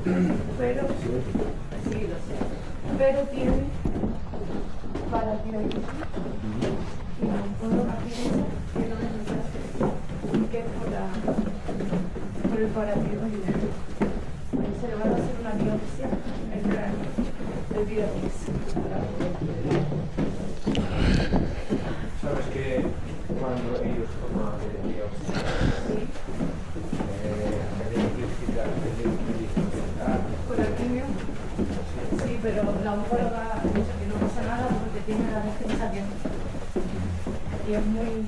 pero sí, lo sé, pero tiene para tirar y todo aquí que no es lo que es por el paradigma. Se le van a hacer una biopsia el viernes. Sabes que cuando ellos toman biopsia, ¿Con la quimio? Sí, pero la oncóloga ha dicho que no pasa nada porque tiene la defensa bien. Y es muy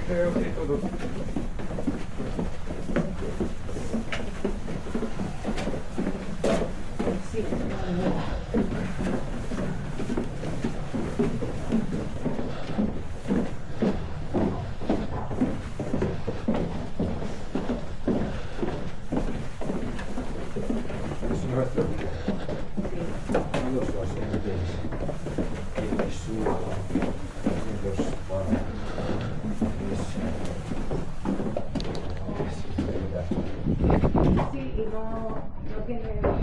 creo que todo. sí. Es nuestro día. Todos los entes que suban, los van. Es verdad. Sí, y no tiene por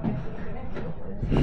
qué ser genético, puede ser.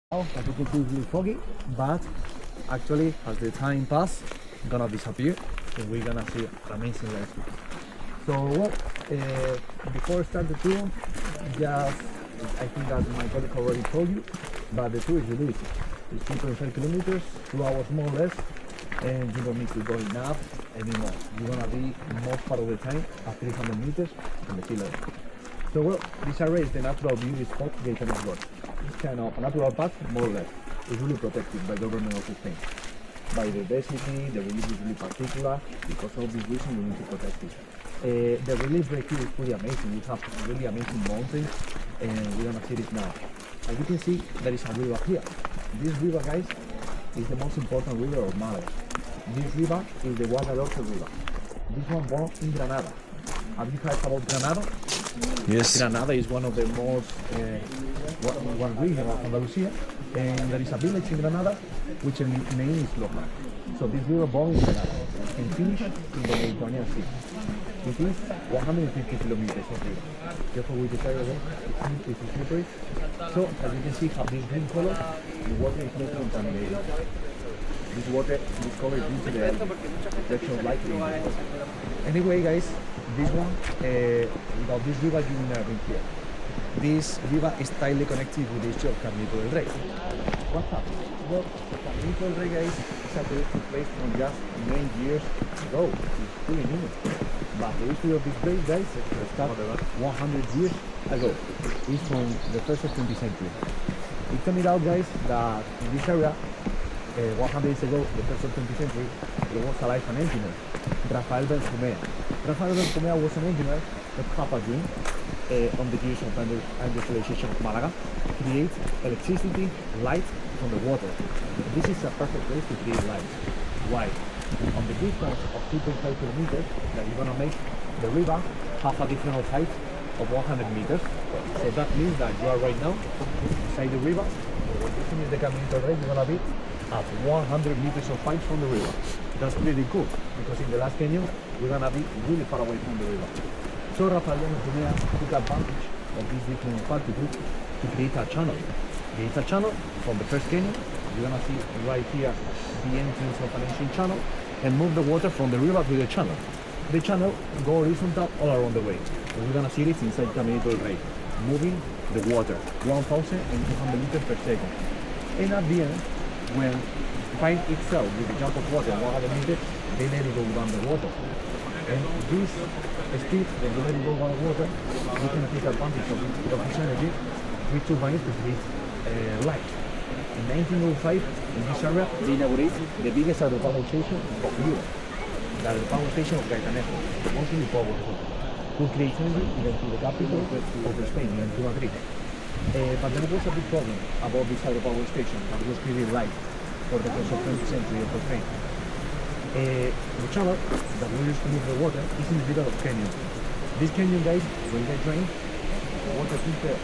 Now, as you can see, it's really foggy, but actually, as the time passes, it's gonna disappear, and we're gonna see an amazing landscape. So, well, before I start the tour, just I think that my colleague already told you, but the tour is really easy. It's 2.5 kilometers, 2 hours more or less, and you don't need to go up anymore. You're gonna be most part of the time at 300 meters from the sea level. So, well, this area is the natural beauty spot they can explore. It's kind of a natural park, more or less. It's really protected by the government of Spain. By the density, the relief is really particular. Because of this reason, we need to protect it. The relief right here is pretty amazing. We have really amazing mountains, and we're gonna see this now. As you can see, there is a river here. This river, guys, is the most important river of Malaga. This river is the Guadalhorce River. This one born in Granada. Have you heard about Granada? Yes. Granada is one of the most one region of Andalusia, and there is a village in Granada which the name is Loja. So this river born in Granada and finish in the Mediterranean Sea. It is 150 kilometers of river. Therefore, we decided it is slippery. So as you can see, have this green color. The water is not contaminated. This water, this color is due to the reflection of light. Anyway, guys, this one, without this river, you will never be here. This river is tightly connected with the history of Caminito del Rey. What's up? Well, Caminito del Rey, guys, is a took place from just 9 years ago. It's pretty new. But the history of this place, guys, started 100 years ago. It's from the first of 20th century. It turned out, guys, that in this area, 100 years ago, the first of 20th century, there was alive an engineer, Rafael Benjumea. Rafael Benjumea was an engineer that had a dream on the years of industrialization of Malaga, create electricity, light from the water. This is a perfect place to create light. Why? On the distance of 2.5 kilometers that you're gonna make the river have a different height of 100 meters. So that means that you are right now beside the river. When you finish the Caminito del Rey, you're gonna be at 100 meters of height from the river. That's pretty cool because in the last canyon we're gonna be really far away from the river. So Rafael Benjumea took advantage of this different altitude to create a channel. Create a channel from the first canyon. You're gonna see right here the entrance of an ancient channel and move the water from the river to the channel. The channel go horizontal all around the way. So we're gonna see it inside Caminito del Rey, moving the water 1,200 liters per second. And at the end, when find itself with the jump of water 100 meters, they let it go down the water. And this speed, when you let it go down the water, you can take advantage of this energy with turbines to create light. In 1905, in this area, they inaugurated the biggest hydropower station of Europe, the hydropower station of Gaetanejo, mostly powerful, to create energy even to the capital of Spain, to Madrid. But there was a big problem about this hydropower station that was creating light for the first of 20th century of Spain. The channel that we use to move the water is in the middle of canyon. This canyon, guys, when they drain, the water filter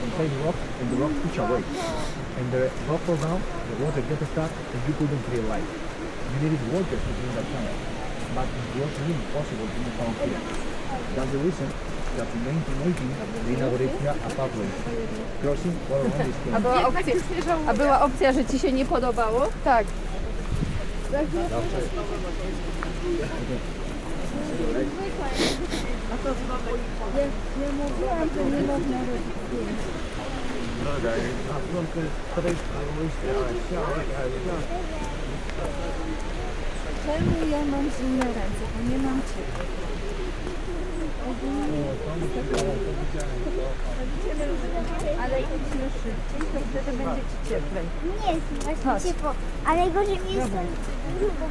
inside the rock and the rock push away. And the rock falls down, the water gets stuck and you couldn't create light. You needed workers to clean that channel. But it was really impossible to move down here. That's the reason that in 1918 they inaugurated here a pathway crossing all around this canyon. A była opcja, że ci się nie podobało? Tak. Nie mówiłam, że nie można robić zdjęć. Czemu ja mam zimne ręce? Bo nie mam ciepła. Ale idźmy szybciej, to wtedy będzie ci cieplej. Nie jest właśnie ciepło, ale gorzej mi jest tam grubo.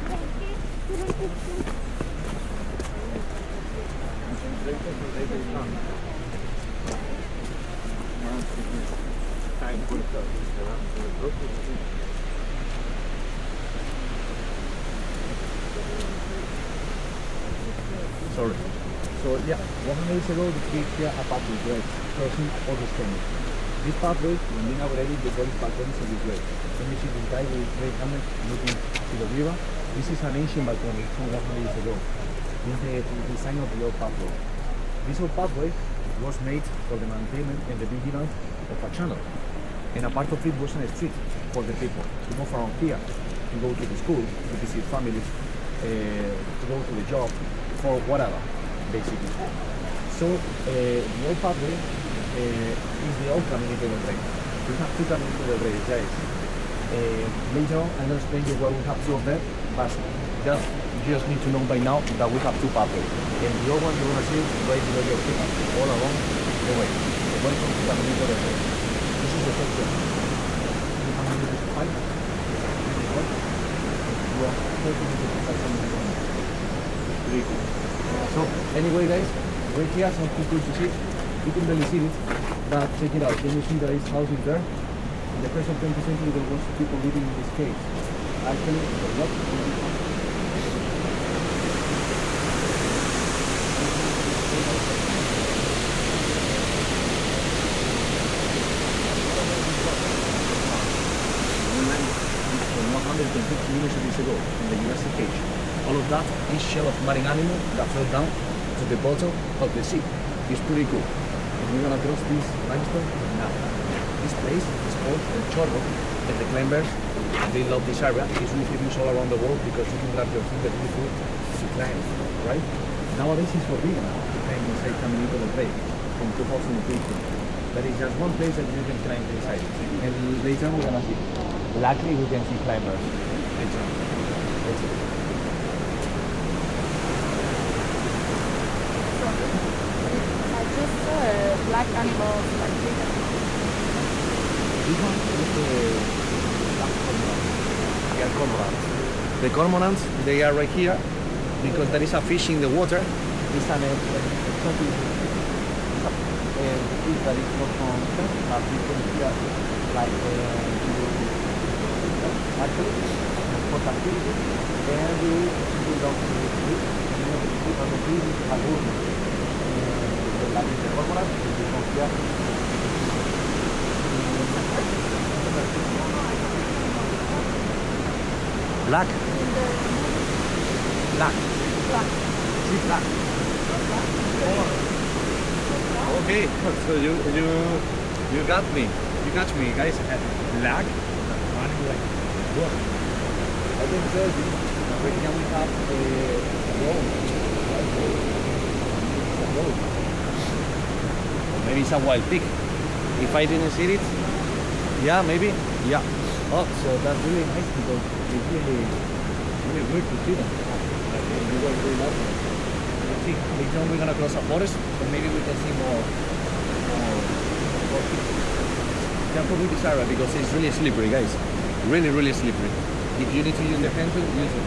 Sorry. So yeah, 100 years ago they created here a pathway crossing all this canyon. This pathway, when we inaugurated, they call it balconies of this way. When you see this guy with his great helmet looking to the river, this is an ancient balcony from 100 years ago. This is the design of the old pathway. This old pathway was made for the maintenance and the vigilance of a channel. And a part of it was a street for the people to move around here, to go to the school, to visit families, to go to the job, for whatever, basically. So the old pathway is the old Caminito del Rey. We have two Caminito del Rey, guys. Later on, I'm going to explain you why we have two of them, but you just need to know by now that we have two pathways. And the old one you're going to see right below your feet, all along the way. So welcome to Caminito del Rey. This is the first one. You have a little pipe. This is one. You are 30 meters inside Caminito del Rey. Pretty cool. So anyway, guys, right here something cool to see. You can barely see it, but check it out. Can you see there is houses there? In the first of 20th century, there was people living in this cave. Actually, the rock days ago in the US cage. All of that is shell of marine animal that fell down to the bottom of the sea. It's pretty cool. And we're gonna cross this limestone now. This place is called El Chorro, and the climbers, they love this area. It's really famous all around the world because you can grab your finger really good to climb, right? Nowadays it's forbidden to climb inside Caminito del Rey from 2015. There is just one place that you can climb inside, and later we're gonna see. Luckily we can see climbers. Later. Let's see. I just saw black animals like this. This one is the black cormorant. They are cormorants. The cormorants, they are right here because there is a fish in the water. It's an exotic fish that is not from people here, like actually for captivity, and we belong to the fish, and the fish is a good. Like the cormorant, we come here. Black. Black. Black. See, black. Okay, so you got me. You got me, guys. Black. Running like what? I can tell you. Right now we have a road. Maybe it's a wild pig. If I didn't see it, yeah, maybe, yeah. Oh, so that's really nice because it's really good to see them. Like, you guys really love them. Let's see, later on we're gonna cross a forest, so maybe we can see more pigs. Careful with this area because it's really slippery, guys. Really, really slippery. If you need to use the pencil, use it.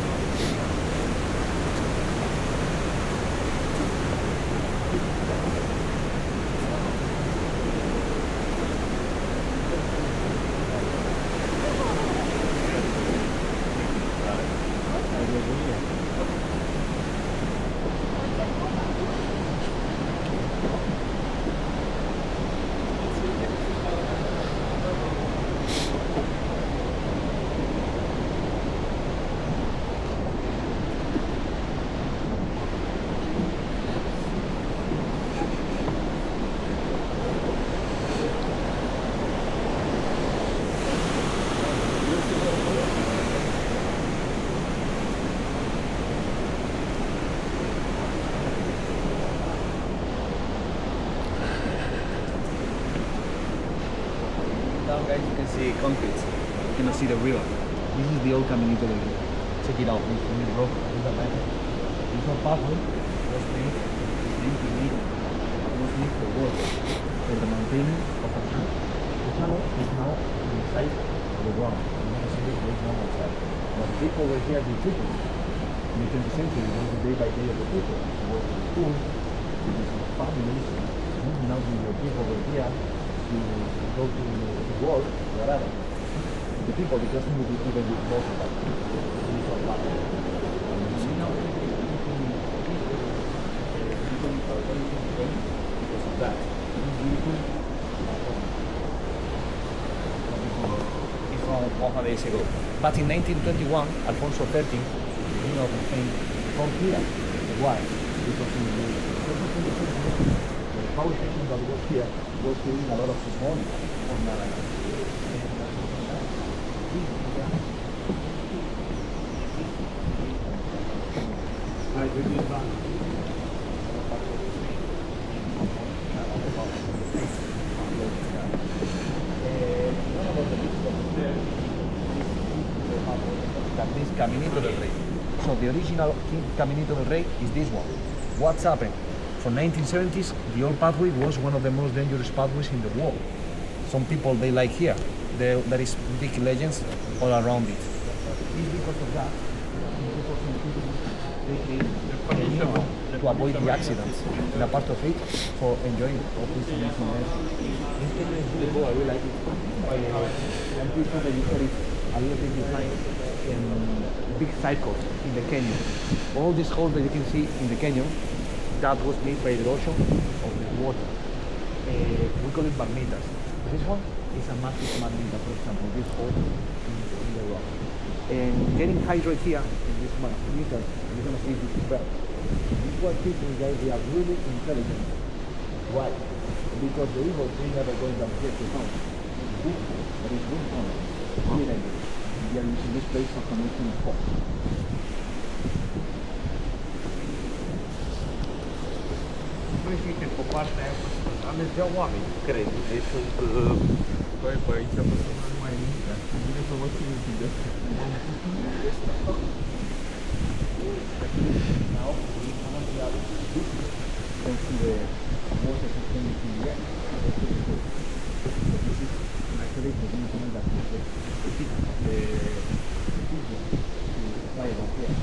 Down, guys, you can see concrete. You cannot see the river. This is the old Caminito del Rey. Check it out. It's really rough. It's a map. This whole pathway was made for work, for the maintenance of a channel. The channel is now inside the ground. You can see there is no outside. But people were here to treat it. In the 20th century, it was the day by day of the people. It was the school, it was the families. Now the people were here to go to work, whatever. The people, because we would even with most of that. Because of that. It's from 100 days ago. But in 1921, Alfonso XIII, the king of Spain, from here. Why? Because in the power station that was here was doing a lot of money on that. This Caminito del Rey. So the original Caminito del Rey is this one. What's happened? From 1970s, the old pathway was one of the most dangerous pathways in the world. Some people they like here. There is big legends all around it. It's because of that. To avoid the accidents. And a part of it for enjoying all this amazing landscape. This area is really cool. I really like it. I'm pretty sure that you saw it a little bit behind in big cycles in the canyon. All these holes that you can see in the canyon, that was made by the erosion of the water. We call it magnetas. This one is a massive magneta, for example, this hole in the rock. And getting hydrated here in this meter, you're gonna see this belt. These white people, guys, they are really intelligent. Why? Because the eagles, they never going down here to hunt. But it's good hunt. Here they do. They are using this place for connection and fog. Noi suntem pe partea aia, am mergeau oameni, cred. Deci sunt... Băi, pe aici vă sună numai nimic. Bine să vă țin de asta. Now, we come on the other. You can see the water system in the air. This is actually the instrument that is the fly over here.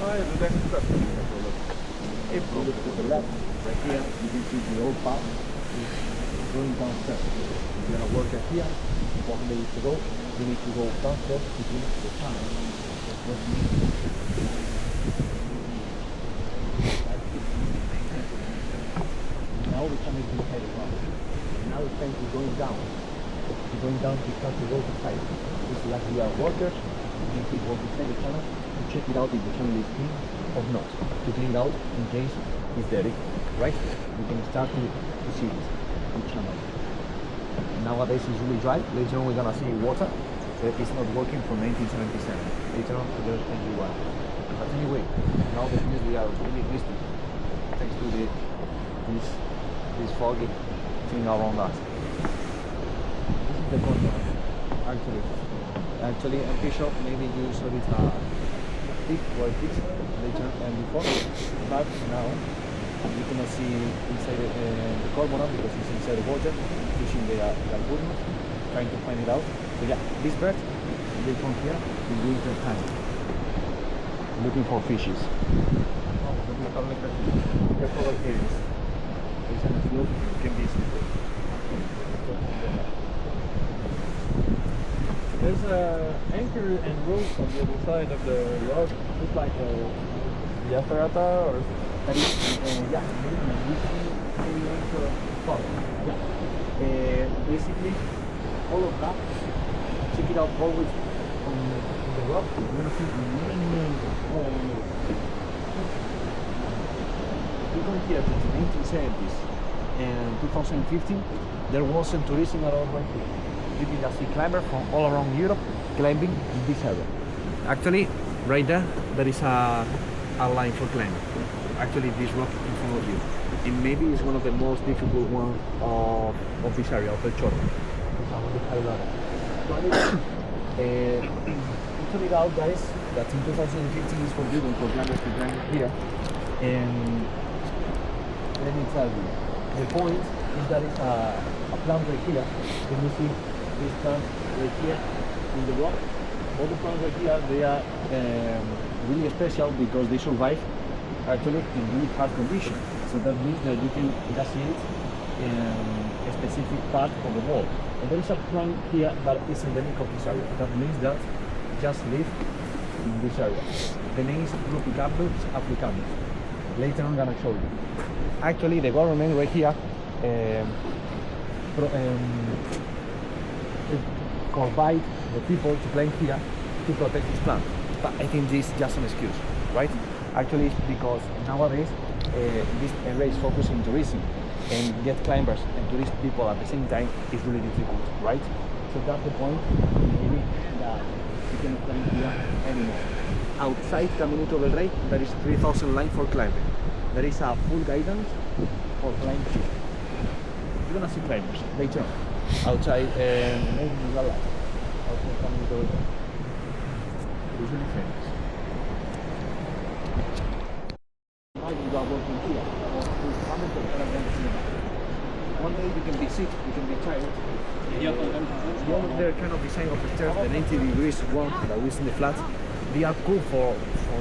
Aia, vedeam că asta e acolo. If you look to the left, right here, you can see the old path is going downstairs. If you're gonna work at here, for where you to go, you need to go downstairs to do the tunnel. That's what you need to do. Now we come into the head around. Now it's time to going down. You're going down to start to go to side. It's like we are workers, you need to go beside the tunnel to check it out if the tunnel is clean or not. To clean it out in case it's dirty, right? We can start to see it, the channel. Nowadays it's really dry. Later on we're gonna see water that is not working from 1977. Later on there's only one. But anyway, now the things we are really misty thanks to this foggy thing around us. This is the corner actually I'm pretty sure maybe you saw it thick or thick later and before, but now you cannot see inside the cormorant because it's inside the water fishing the algorithm, trying to find it out. So yeah, this bird they come here in winter time looking for fishes. It's an field, you can be There's a anchor and rope on the other side of the rock. It's like a yatarata or that is, yeah, maybe anchor spot. Yeah. Basically, all of that, check it out always on the rock. You're gonna see many holes. We come here to the 1970s and 2015. There wasn't tourism at all right here. You can just see climbers from all around Europe climbing in this area. Actually, right there, there is a line for climbing. Actually, this rock in front of you. It maybe is one of the most difficult ones of this area, of the Chorro. Put it out, guys, that in 2015 is forbidden for climbers to climb here. And let me tell you, the point is that it's a plant right here. Can you see this plant right here in the rock? All the plants right here, they are really special because they survive actually in really hard conditions. So that means that you can just see it in a specific part of the wall. And there is a plant here that is endemic of this area. That means that just live in this area. The name is Rupicapus africanus. Later I'm gonna show you. Actually, the government right here provide the people to climb here to protect this plant. But I think this is just an excuse, right? Actually, it's because nowadays this area is focusing on tourism, and get climbers and tourist people at the same time is really difficult, right? So that's the point. Maybe that you cannot climb here anymore. Outside Caminito del Rey, there is 3,000 line for climbing. There is a full guidance for climbing here. You're gonna see climbers later on. Outside maybe outside Caminito del Rey. It's really famous. Now you are working here. One day you can be sick, you can be tired. The other they're kind of design of the stairs, the 90 degrees one that is in the flat. they are cool for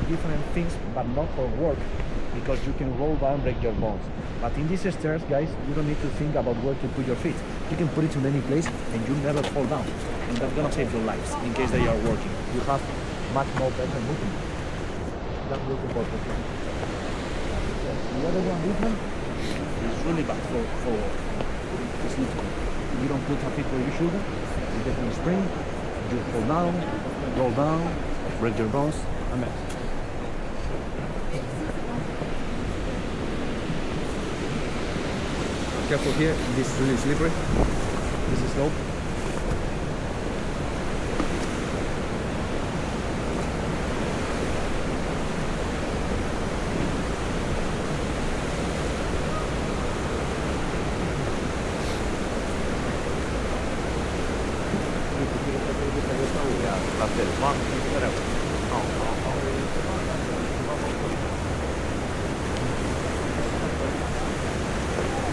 different things, but not for work, because you can roll down, break your bones. But in these stairs, guys, you don't need to think about where to put your feet. You can put it in any place and you never fall down. And that's gonna save your lives in case they are working. You have much more better movement. That's looking for position. The other one, this one, is really bad for sleeping. You don't put a feet where you should. You get in spring, you fall down, roll down, break your bones, a mess. Careful here, this is really slippery. This is slope.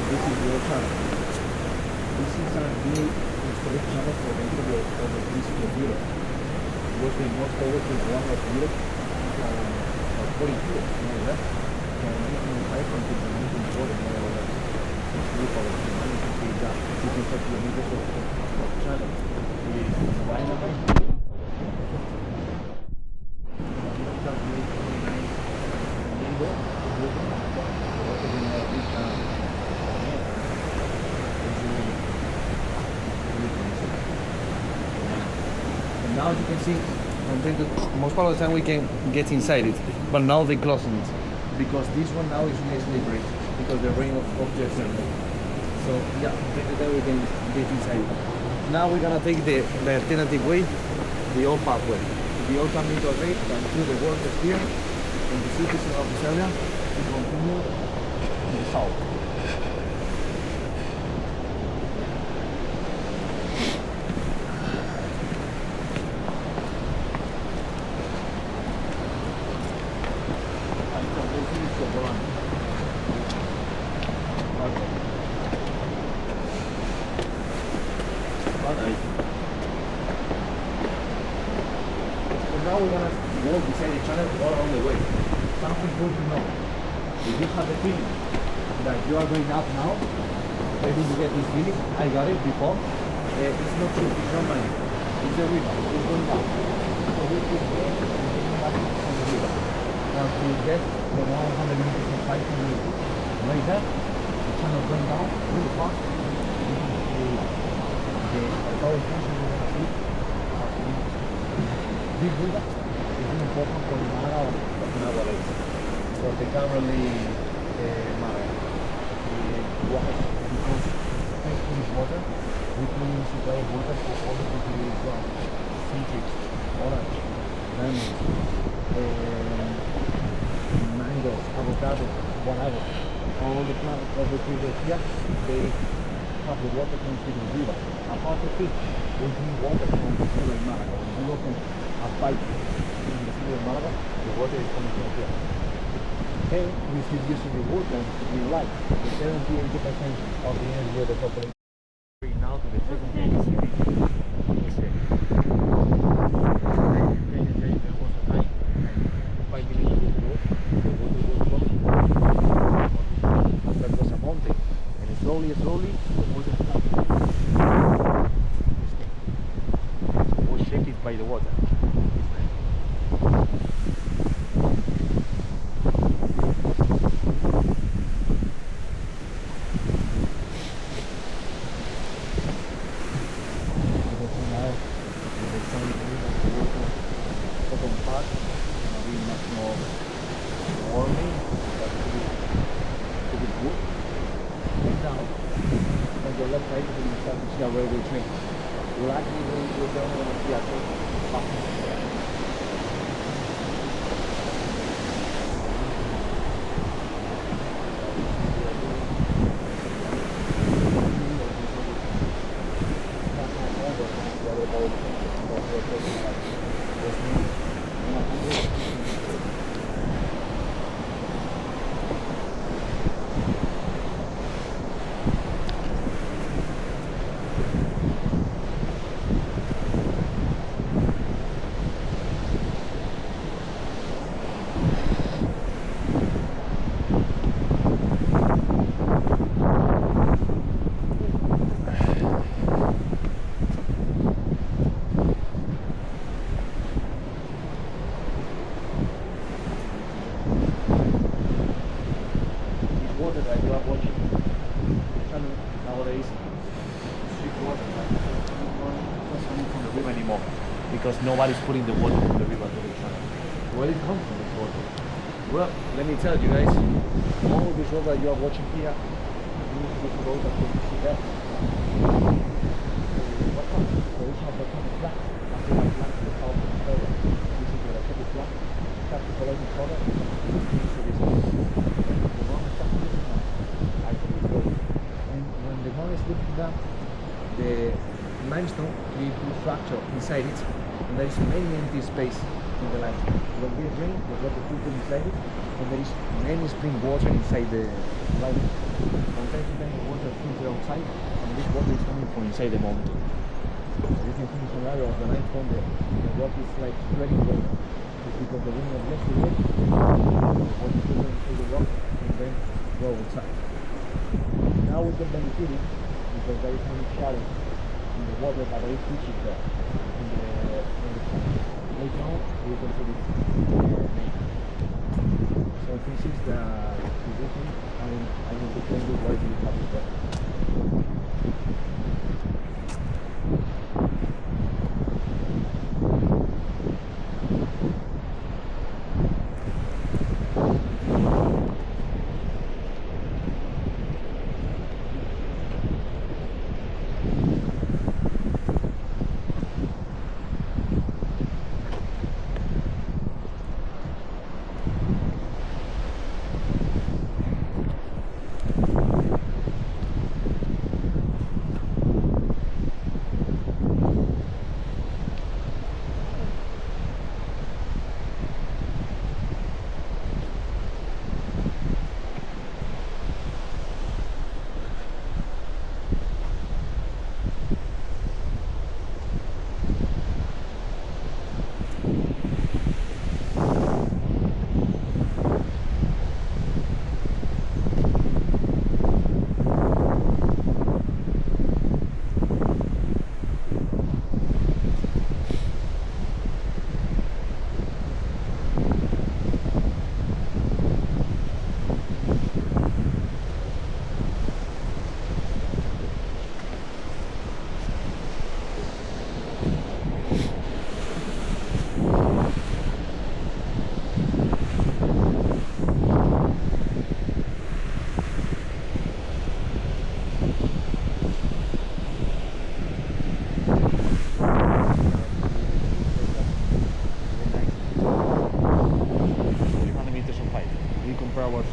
This is your channel. This is a new historic channel for the entry of the Christian of Europe. It was the most powerful one of Europe for 40 years, more or less. From 1905 until 1940, more or less. It's really powerful. Now you can see that 2.5 kilometers of channel. With dynamite. Now as you can see, most part of the time we can get inside it, but now they're closing it because this one now is really slippery because the rain of the circle. So yeah, then we can get inside it. Now we're gonna take the alternative way, the old pathway, the old Caminito del Rey, and through the workers here in the cities of this area and continue to the south. Now we're gonna walk beside the channel all along the way. Something good to know. If you have the feeling that you are going up now, maybe you get this feeling. I got it before. It's not true. It's not mine. It's the river. It's going down. So we keep going and going back on the river. Now to get the 100 meters and 500 meters. Right there, the channel going down really fast. The power station we're gonna see. This river is really important for the Mara of Nava Lake, for the currently Mara. The water becomes fresh water, we can supply water for all the cultivated ground, citrus, orange, lemons, mangoes, avocados, whatever. All the plants of the trees here, they have the water coming to the river. Apart of it, we drink water from the river in Malaga. We open a pipe in the city of Malaga, the water is coming from here. And we still using the water we like. The 70-80% of the energy of the population. Now to the second biggest city in the city. There was a time, 5 minutes ago, the water was flowing. That was a mountain. And slowly, the water started. It was shaken by the water. Railway train. Luckily, we don't want to see a train. anymore because nobody's putting the water from the river to the channel. Where it comes from, this water? Well, let me tell you guys, all this road that you are watching here, this road that you see there, what comes? The original volcanic flat, after that flat to the south of the area. This is where the heavy flat starts to follow each other, and it brings to this place. The ground is starting to now, actually it's going. And when the ground is lifting down, the limestone creates a fracture inside it, and there is many empty space in the limestone. When we rain, the water filters inside it, and there is many spring water inside the limestone. From time to time, the water filters outside, and this water is coming from inside the mountain. So you can see the scenario of the limestone there. The rock is like spreading water. It's because the wind of yesterday, the water filters inside the rock, and then go outside. Now we can benefit it because there is some shadow in the water, but there is fishes there in the sun. Later on, we can put it naked. So this is the position, and I need to tell you why we have it there.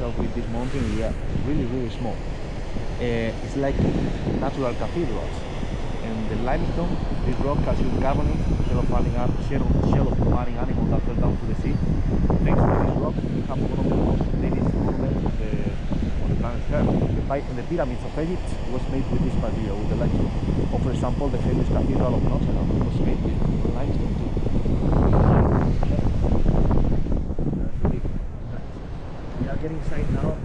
With this mountain, we are really, really small. It's like natural cathedrals. And the limestone, this rock calcium carbonate, shell of marine animal that fell down to the sea. Thanks to this rock, we have one of the most famous monuments on the planet Earth. The pyramids of Egypt was made with this material, with the limestone. Or for example, the famous cathedral of Notre Dame was made with limestone too. We are getting inside now.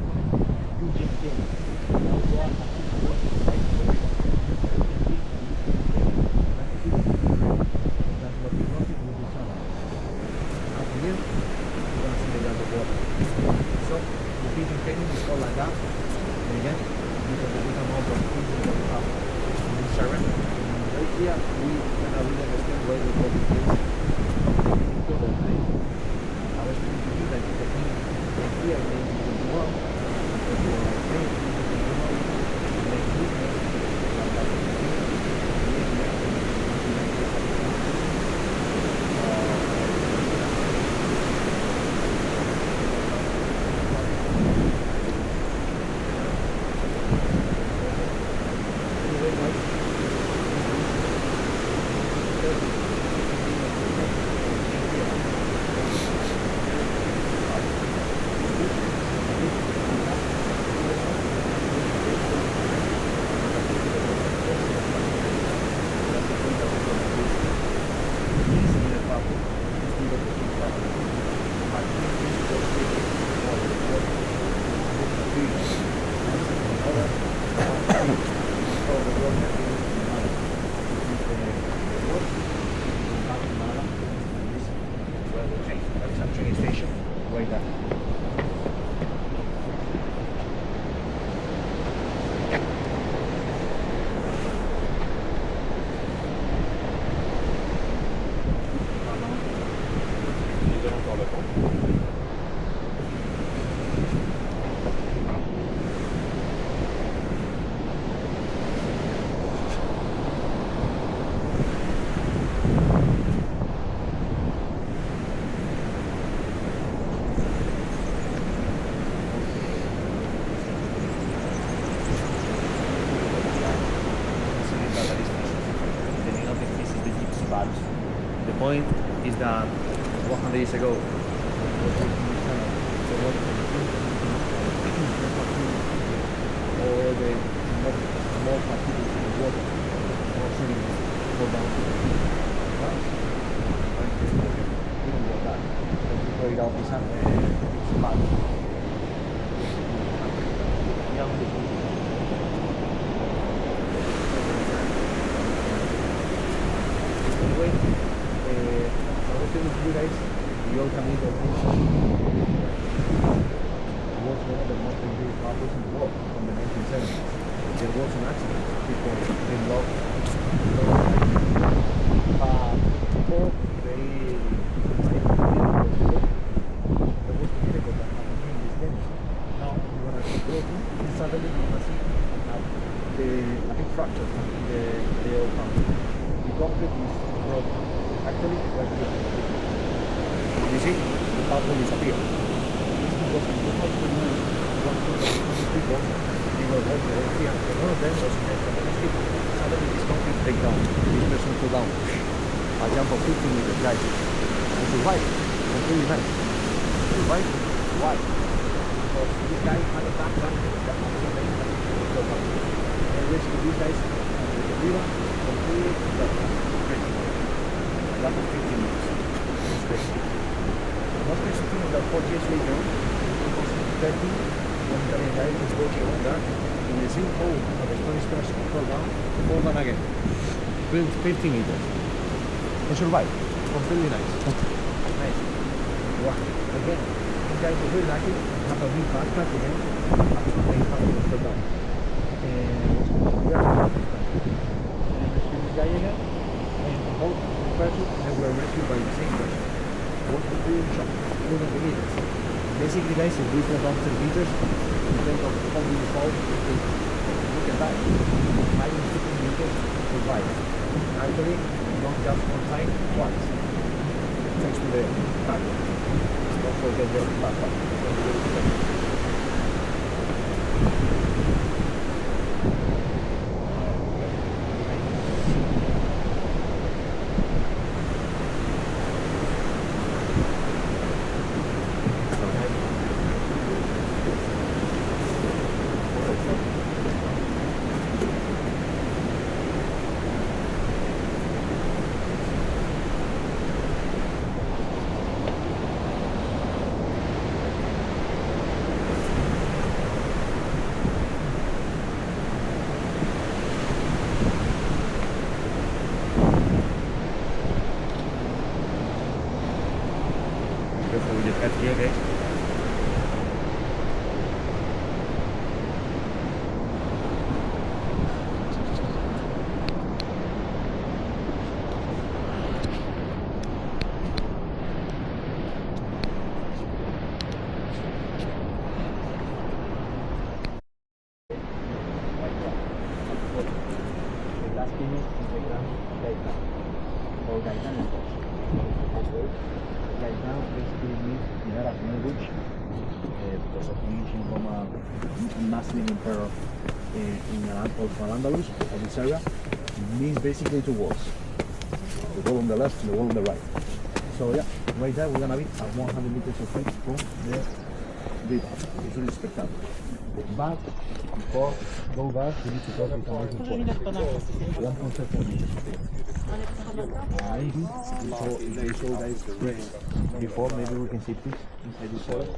point is that 100 years ago, all the more particles in the water or sediments fall down to the sea. We don't want that. We throw it out the sun, it's bad. Anyway, I was telling you guys, the old Caminito del Rey was one of the most dangerous routes in the world from the 1970s. There was an accident, people in love. Before they there was a vehicle that had been in this game. Now you're gonna see broken, and suddenly you're gonna see a big fracture in the old mountain. The concrete is broken. Actually, right here. You see, the path will disappear. Because in 2009, people, they were walking over here, and one of them was connected to the people. Suddenly this concrete break down. This person fell down. A jump of 15 meters, guys. And survived. Completely nice. Survived. Why? Because this guy had a backpack that was amazing. And rescued these guys and the river completely crazy. That was 15 meters. It's crazy. The most crazy thing is that 4 years later, it was 13, when Italian guy was walking around there, in the same hole that the Spanish person fell down again. 15 meters. And survived. Completely nice. Nice. Wow. Again, these guys were really lucky. Have a big backpack again. After they fell down. And we are and rescued this guy again. And both persons they were rescued by the same person. Was completely shocked. Couldn't believe it. Basically, guys, if we fall down 10 meters, in terms of how we fall, we can die. 5 and 15 meters survive. Actually, not just one time, twice. Thanks to the backpack. Don't forget the backpack. Careful with your pet here, guys. The last finish is the Grand Gaitan, or Gaitan in Portuguese. Gaitan basically means the Arab language because of the ancient Roman Muslim emperor in Al-Andalus, of this area. It means basically two walls. The wall on the left and the wall on the right. So yeah, right there we're gonna be at 100 meters of height from the river. It's really spectacular. But before go back, we need to talk with amazing forest. One concept for me. Maybe they show guys before, maybe we can see pigs inside this forest.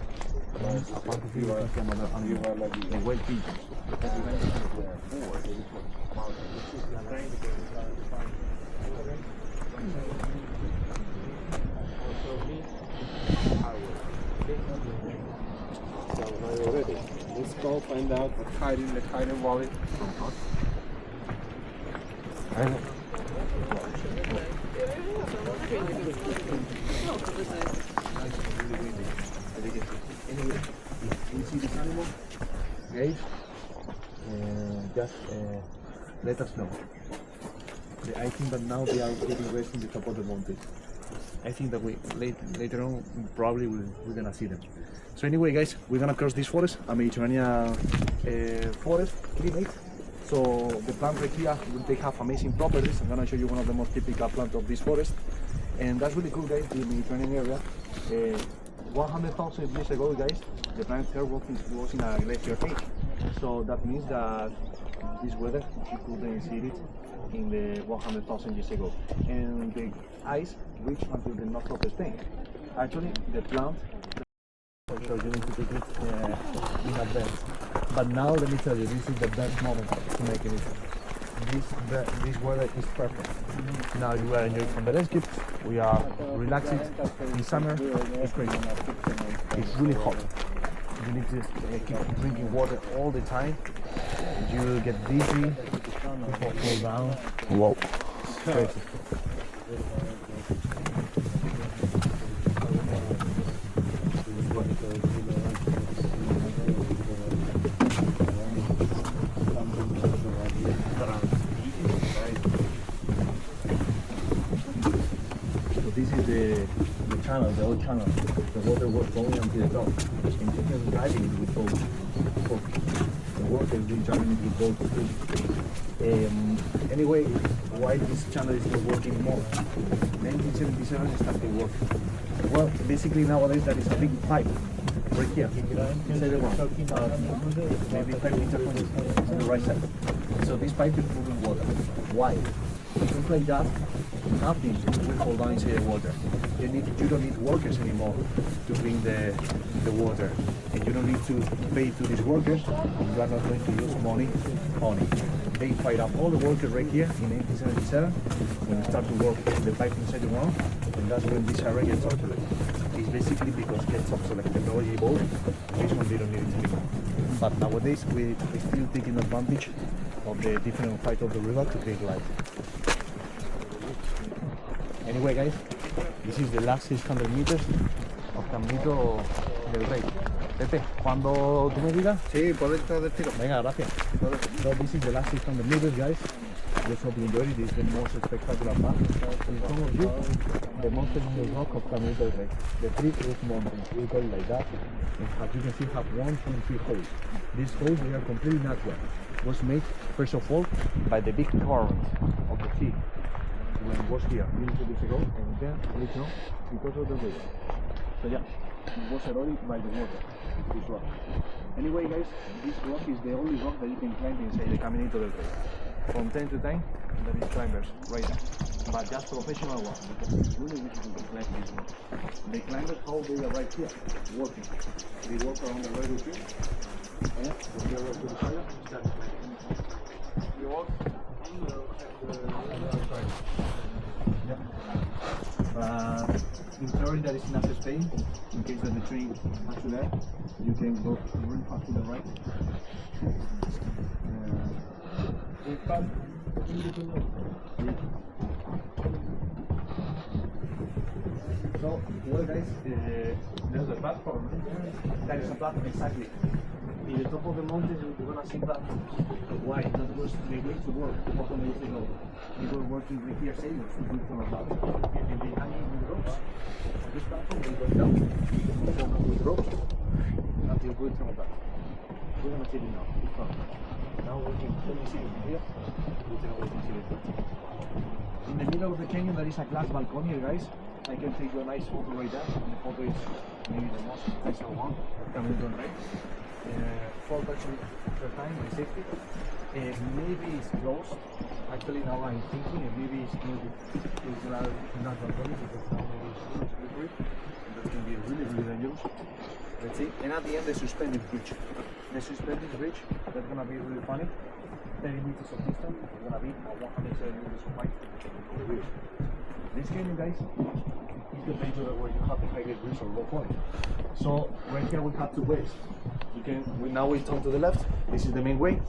Apart of you, we can see another animal, the wild pigeons. So now you're ready. Let's go find out what's hiding in the hiding valley. Anyway, if you see this animal, guys, just let us know. I think that now they are getting rest in the top of the mountain. I think that later on probably we're gonna see them. So anyway, guys, we're gonna cross this forest, a Mediterranean forest climate. So the plant right here, they have amazing properties. I'm gonna show you one of the most typical plants of this forest. And that's really cool, guys, the Mediterranean area. 100,000 years ago, guys, the planet Earth was in a glacier age. So that means that this weather, you couldn't see it in the 100,000 years ago. And the ice reached until the north of Spain. Actually, the plant, so you need to take it in advance. But now, let me tell you, this is the best moment to make it. This weather is perfect. Now you are enjoying from the landscape. We are relaxing. In summer, it's crazy. It's really hot. You need to keep drinking water all the time. You will get dizzy. You will fall down. Whoa. It's crazy. This is the channel, the old channel. The water was flowing until the top. And people driving it with boats. The workers been driving it with boats too. Anyway, why this channel is not working anymore? 1977 it started working. Well, basically nowadays there is a big pipe right here. Inside the ground. Maybe 5 meters on the right side. So this pipe is moving water. Why? Because like that, nothing will fall down inside the water. You don't need workers anymore to bring the water. And you don't need to pay to these workers. You are not going to use money on it. They fired up all the workers right here in 1977 when they start to work the pipe inside the ground, and that's when this area gets obsolete. It's basically because it gets obsolete. Technology evolved, this one they don't need it anymore. But nowadays we still taking advantage of the different height of the river to create light. Anyway, guys, this is the last 600 meters of Caminito del Rey. Pepe, cuando tú me digas. Sí, por dentro del tiro. Venga, gracias. So this is the last 600 meters, guys. Just hope you enjoyed it. This is the most spectacular part. In front of you, the mountain rock of Caminito del Rey. The three roof mountains, we call it like that. And as you can see, have 1, 2, and 3 holes. These holes, they are completely natural. Was made, first of all, by the big current of the sea. When it was here millions of years ago, and then later on because of the river. So yeah, it was eroded by the water, this rock. Anyway, guys, this rock is the only rock that you can climb inside the Caminito del Rey. From time to time, there is climbers right there, but just professional ones, because it's really difficult to climb this rock. The climbers, how they arrive here, walking. They walk around the railway tree, and from here to the side, start climbing. You walk on the side. In theory, there is enough space in case that the train has to there. You can go really fast to the right. So, well, guys, there's a platform. There is a platform exactly. In the top of the mountain, you're gonna see platforms. Why? That was the way to work 400 years ago. They were working with here sailors who built from above. And they hang with ropes. On this platform, they go down, with ropes, until going from above. We're gonna see it now. It's fun. Now we can see it from here. We can always see it. In the middle of the canyon, there is a glass balcony, guys. I can take you a nice photo right there. And the photo is maybe the most special one. Caminito del Rey. 4 person per time, my safety. Maybe it's closed. Actually, now I'm thinking maybe it's not balcony because now maybe it's really slippery. And that can be really, really dangerous. Let's see. And at the end, the suspended bridge. The suspended bridge, that's gonna be really funny. 30 meters of distance, it's gonna be 170 meters of height on the bridge. This canyon, guys, is the danger where you have to high grade bridge or low point. So right here we have 2 ways. Now we turn to the left. This is the main way.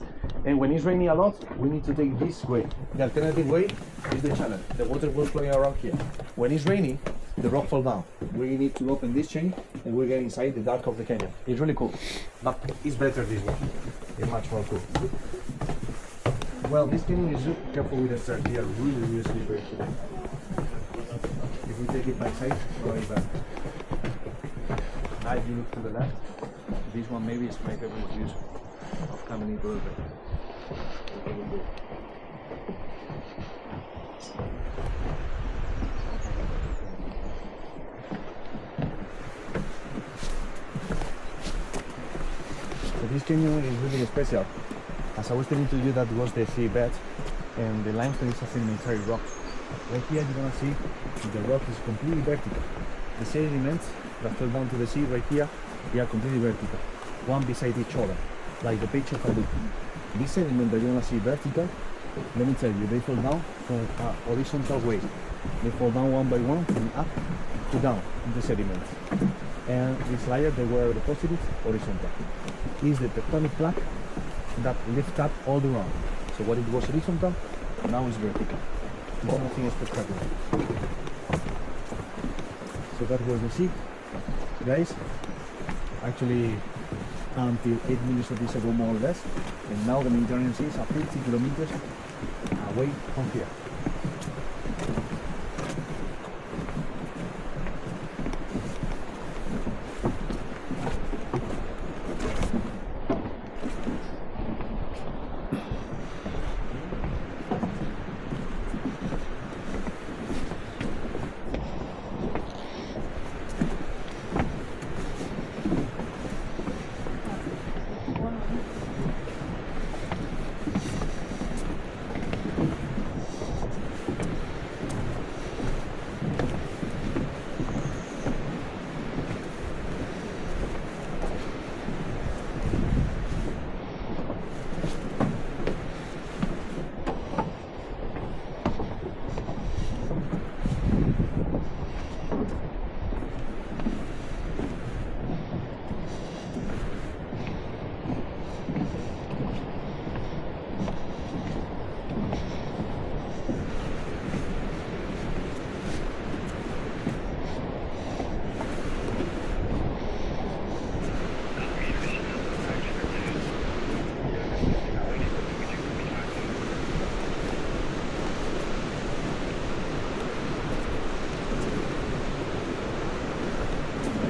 And when it's raining a lot, we need to take this way. The alternative way is the channel. The water will flow around here. When it's raining, the rock falls down. We need to open this chain and we get inside the dark of the canyon. It's really cool, but it's better this way. It's much more cool. Well, this canyon is careful with the stairs. They are really, really slippery. If we take it by side, right back. Now if you look to the left, this one maybe is my favorite view of Caminito del Rey. this canyon is really special. As I was telling to you, that was the sea bed, and the limestone is a sedimentary rock. Right here you're gonna see the rock is completely vertical. The sediments that fell down to the sea right here, they are completely vertical, one beside each other, like the pitch of a loop. This sediment that you're gonna see vertical, let me tell you, they fall down from a horizontal way. They fall down one by one, from up to down in the sediments. And this layer, they were deposited horizontal. Is the tectonic plaque that lift up all the round. So what it was horizontal, now is vertical. It's something spectacular. So that was the sea, guys. Actually, until 8 minutes of this ago, more or less. And now the Mediterranean Sea is 50 kilometers away from here.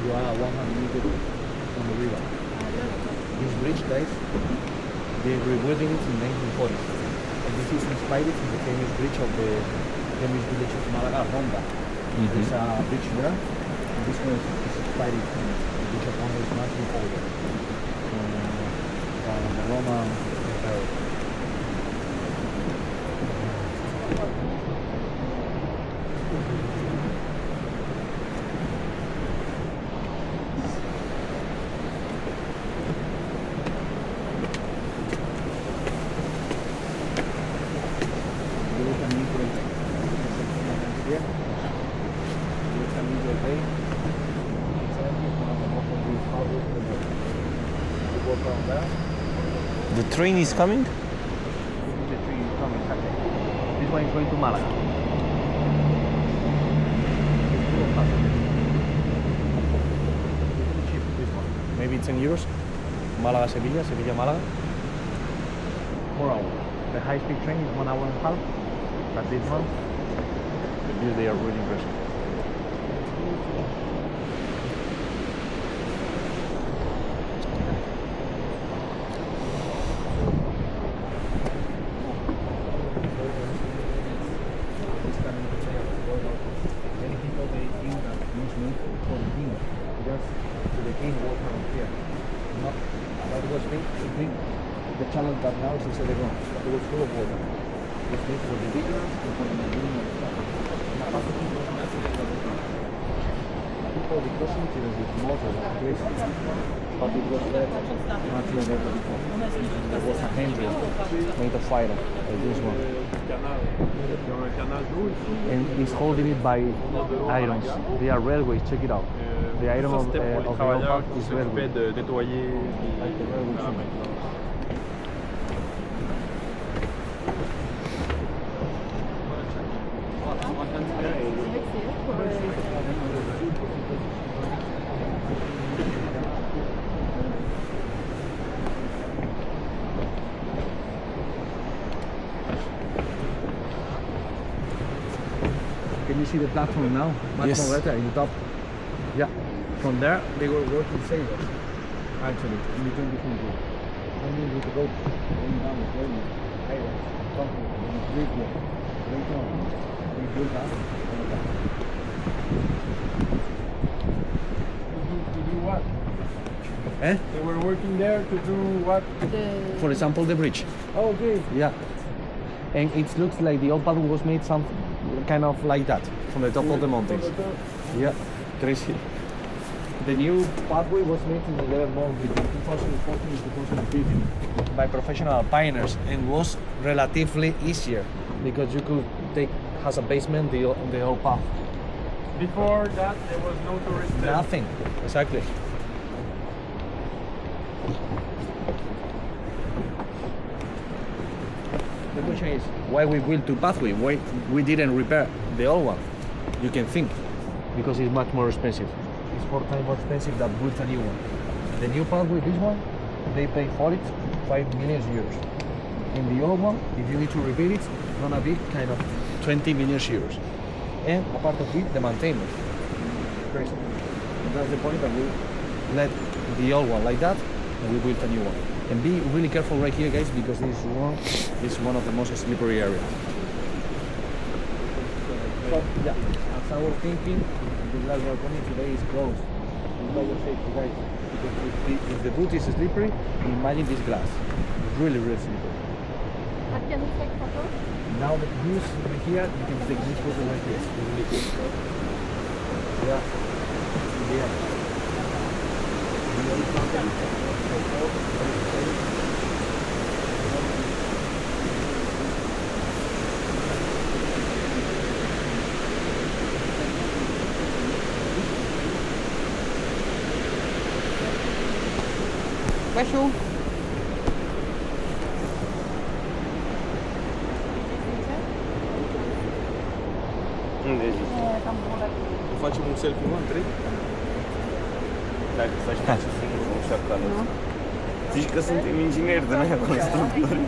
You are 100 meters from the river. This bridge, guys, they rebuilding it in 1940. And this is inspired from the famous bridge of the famous village of Malaga, Ronda. There's a bridge there. And this one is inspired from the bridge of Ronda, is much older. From the Roman Empire. Caminito del Rey. The train is coming? This is the train coming Saturday. This one is going to Malaga. It's full of passengers. It's really cheap, this one. Maybe 10 euros. Malaga, Sevilla, Sevilla, Malaga. 4 hours. The high-speed train is 1 hour and a half. But this one, the views, they are really impressive. Many people, they think that this means for the king, just to the king walk around here. Not that was made to drink the channel that now is inside the ground. It was full of water. It was made for the vigilance and for the maintaining of the stuff. People were crossing to the motor place, but it was left much longer before. There was a handle made of iron, like this one. And it's holding it by irons. They are railways, check it out. The iron of the old part is railway. Like the railway train. Can you see the platform now? Much more better in the top. Yeah. From there, they were working sailors. Actually, in between different groups. Only with the rope going down the railway, irons, something, and it's big one. Later on, they built up on the top. To do what? Eh? They were working there to do what? For example, the bridge. Oh, okay. Yeah. And it looks like the old pathway was made some kind of like that from the top of the mountains. Yeah, crazy. The new pathway was made in the level month between 2014 and 2015 by professional alpiners and was relatively easier because you could take as a basement the whole path. Before that, there was no tourist there. Nothing, exactly. The question is why we built two pathway? Why we didn't repair the old one? You can think because it's much more expensive. It's 4 times more expensive than build a new one. The new pathway, this one, they pay for it 5 million euros. And the old one, if you need to repair it, it's gonna be kind of 20 million euros. And a part of it, the maintenance. Crazy. And that's the point that we let the old one like that and we built a new one. And be really careful right here, guys, because this one is one of the most slippery areas. So, yeah, as I was thinking, the glass balcony today is closed. It's by your safety, guys. Because if the boot is slippery, imagine this glass. Really, really slippery. Can we take photos? Now that the views over here, you can take this photo like this. Really cool. Yeah. Yeah. Special. Unde e facem un selfie, mă, întreg? Dacă să-și face singur un șapcanul ăsta. Zici că suntem ingineri de aia constructori.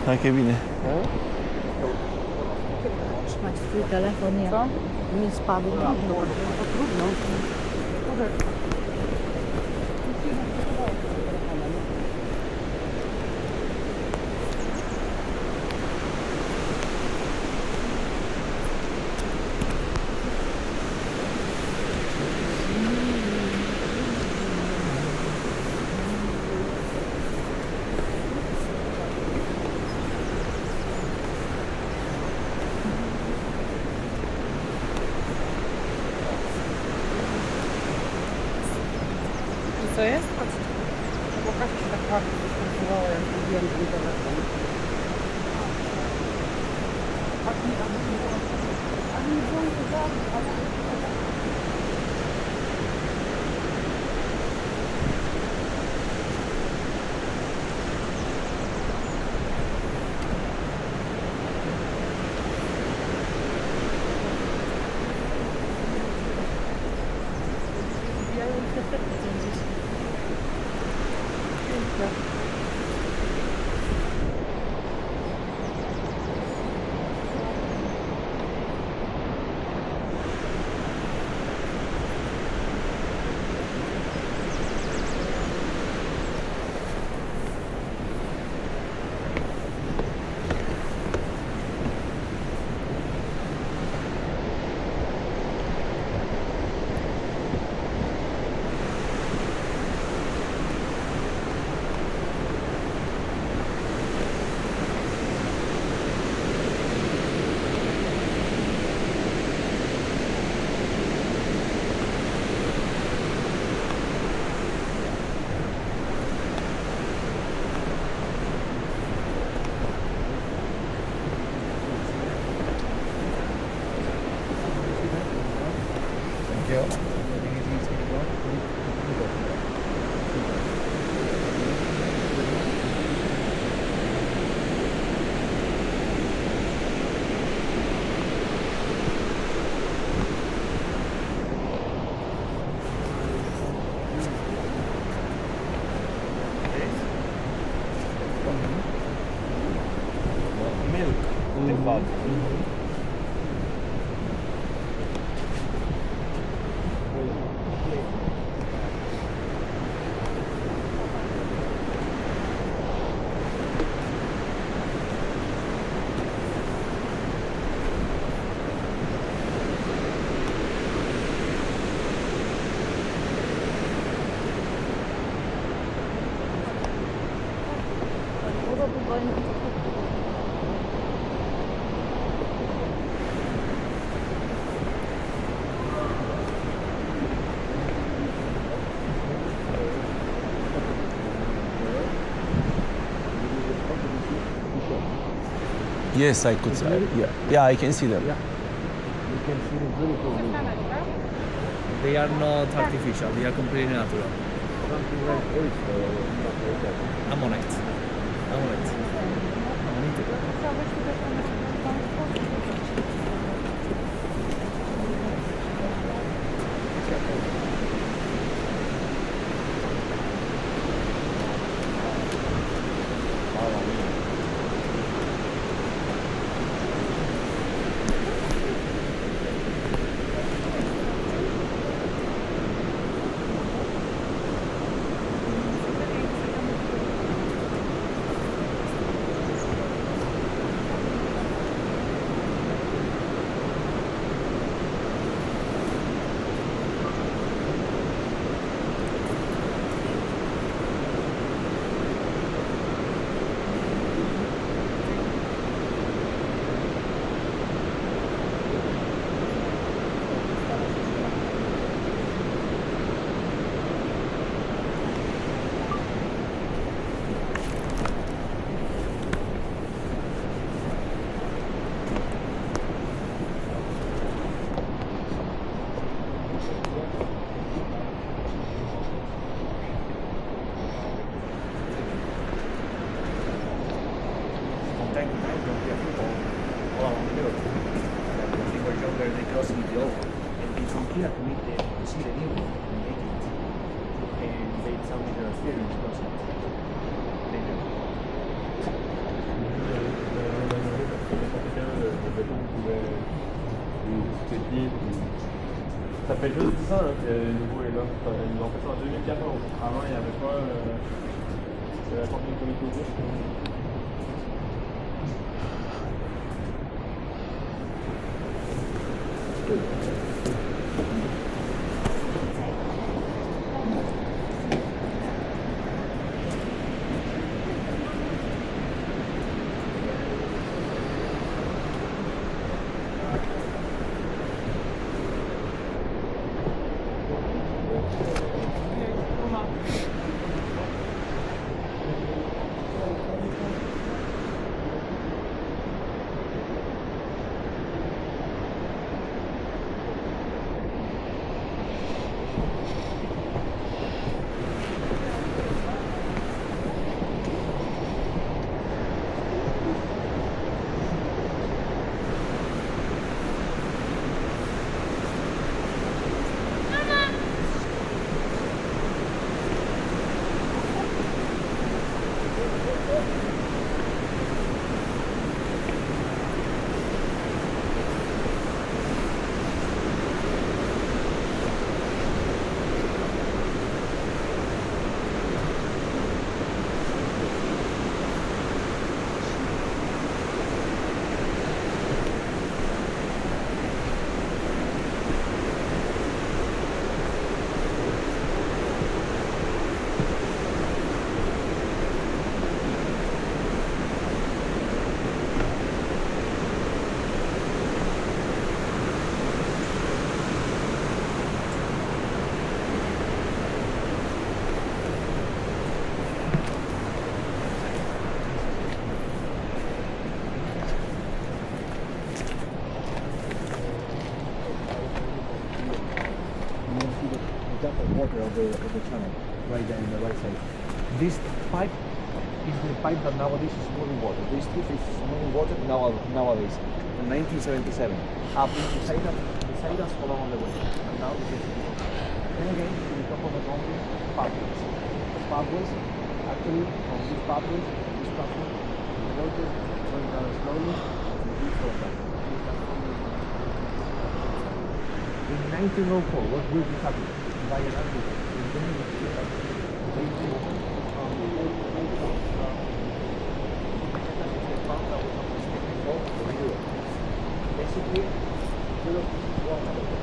Hai că e bine. Masz swój telefon, nie? Co? Nie spadł. No, to trudno. Co jest? Patrz. Pokaż się tak ładnie występowało, jak mówiłem twój telefon. Milk, de fapt. Yes, I could. Yeah, I can see them. Yeah. You can see the beautiful view. They are not artificial. They are completely natural. Something like this, not like that. I'm on it. I'm on it. I'm on it. Ça fait juste 10 ans que le nouveau est là. Ils l'ont fait ça en 2014. Avant, il n'y avait pas la communauté touristique. Water of the channel right there in the right side. This pipe is the pipe that nowadays is moving water. This tube is moving water nowadays. In 1977, have been beside us all along the way. And now this is then again to the top of the mountain, pathways. Pathways, actually from these pathways, this pathway, the water going down slowly to the beach of that. In 1904, what will be happening? By an architect, basically, Europe is one of the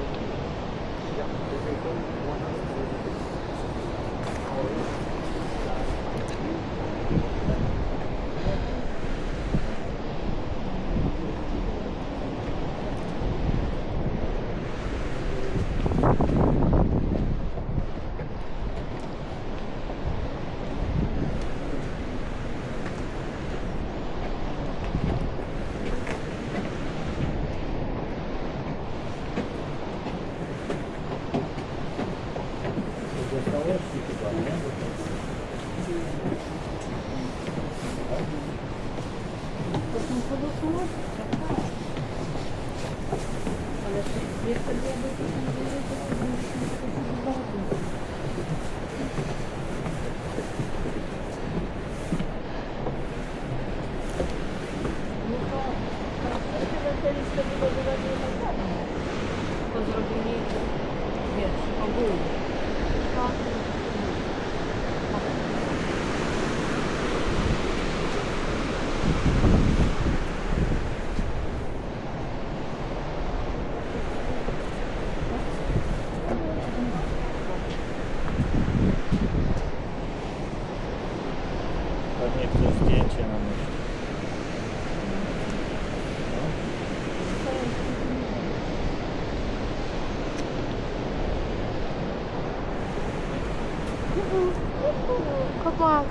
Pewnie ktoś zdjęcie na mnie. Come on.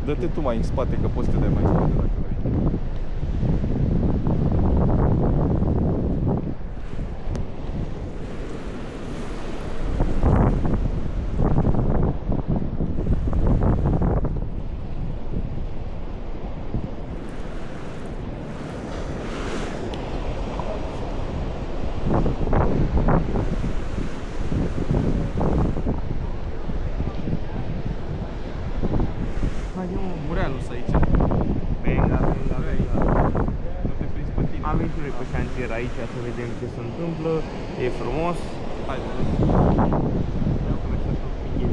Dă-te tu mai în spate, că poți să te dai mai în spate dacă vrei. Hai, eu murealus aici. Venga, venga, venga. Nu te prinzi pe tine. Am venit noi pe șantier aici să vedem ce se întâmplă. E frumos. Hai, Vreau că mergem să fie.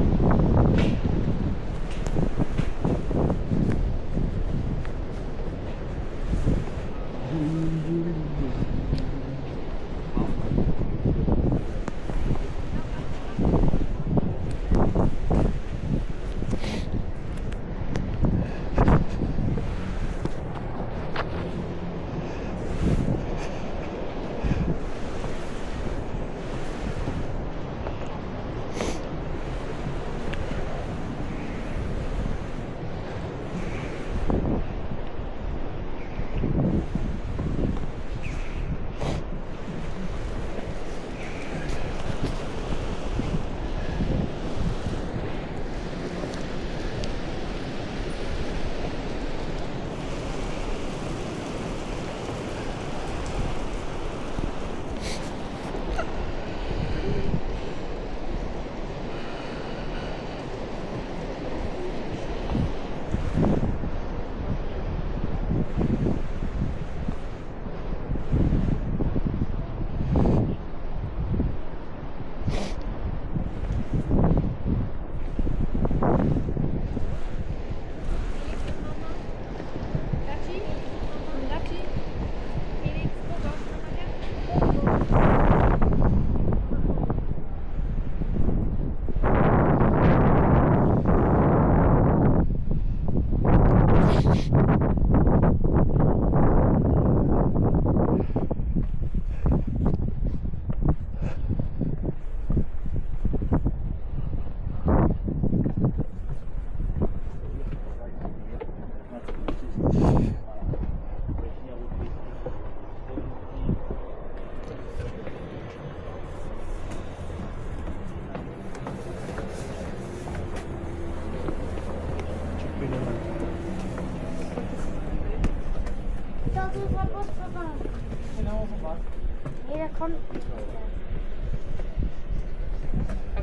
Jeder kommt.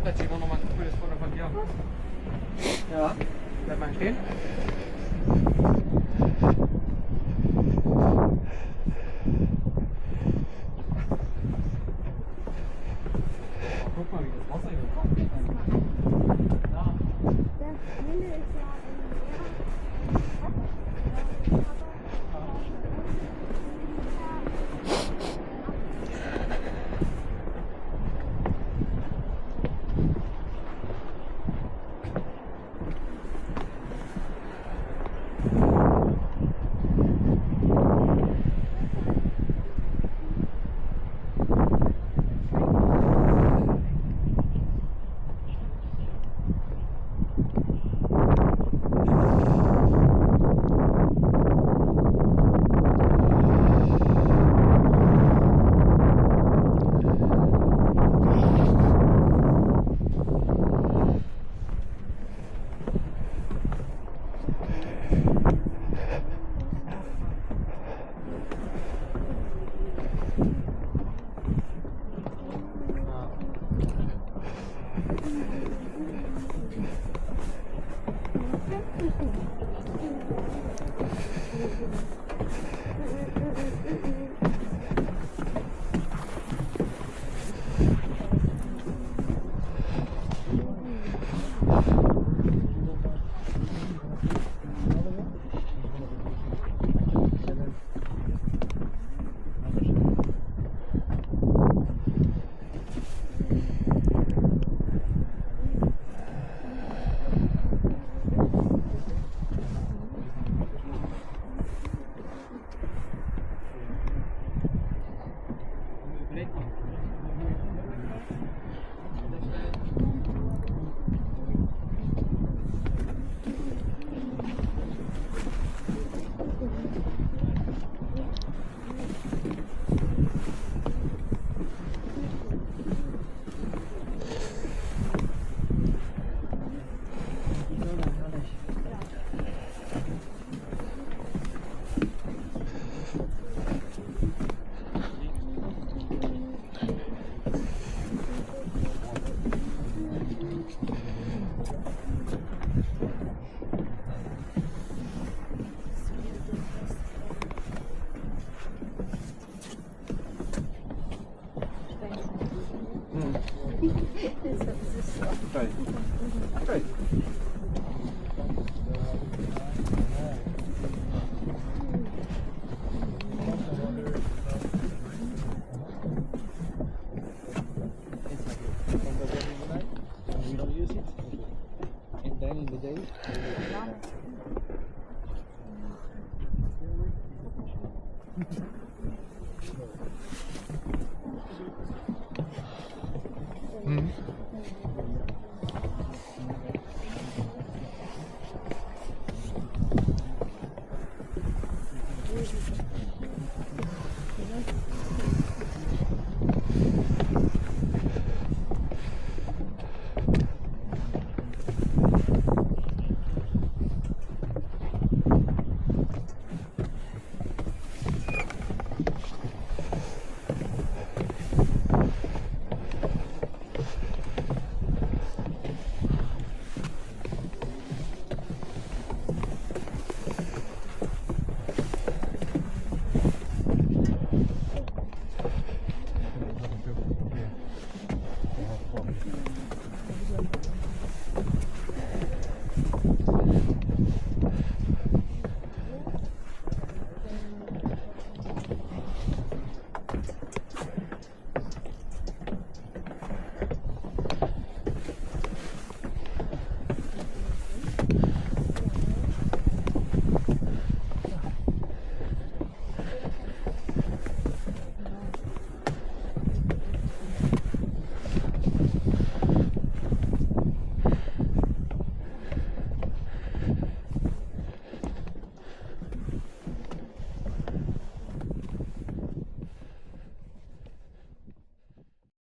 Kannst du nochmal ein cooles Foto von dir? Ja. Bleib mal stehen. Okay. Okay. We don't use it. And then in the day, we use it.